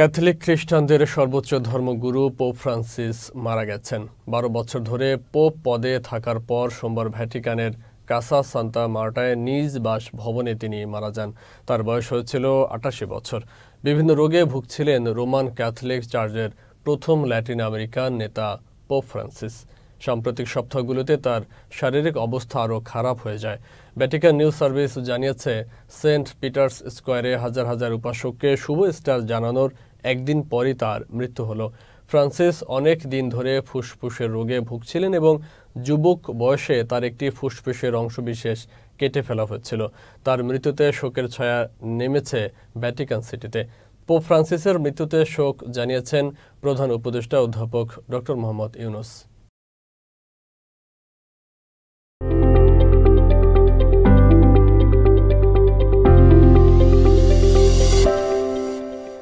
Catholic খ্রিস্টানদের সর্বোচ্চ ধর্মগুরু পোপ ফ্রান্সিস মারা গেছেন। ১২ বছর ধরে পোপ পদে থাকার পর সোমবার ভ্যাটিকানের কাসা সান্তা মার্টায় নিজ বাসভবনে তিনি মারা যান। তার বয়স হয়েছিল ৮৮ বছর। বিভিন্ন রোগে ভুগছিলেন রোমান ক্যাথলিক চার্চের প্রথম ল্যাটিন আমেরিকান নেতা পোপ ফ্রান্সিস। সাম্প্রতিক সপ্তাহগুলোতে তার শারীরিক অবস্থা আরও খারাপ হয়ে যায়। ভ্যাটিকান নিউজ সার্ভিস জানিয়েছে, সেন্ট পিটার্স স্কোয়ারে হাজার হাজার উপাসককে শুভ স্টার জানানোর একদিন পরই তার মৃত্যু হলো। ফ্রান্সিস অনেক দিন ধরে ফুসফুসের রোগে ভুগছিলেন এবং যুবক বয়সে তার একটি ফুসফুসের অংশবিশেষ কেটে ফেলা হয়েছিল। তার মৃত্যুতে শোকের ছায়া নেমেছে ভ্যাটিকান সিটিতে। পোপ ফ্রান্সিসের মৃত্যুতে শোক জানিয়েছেন প্রধান উপদেষ্টা অধ্যাপক ডক্টর মোহাম্মদ ইউনুস।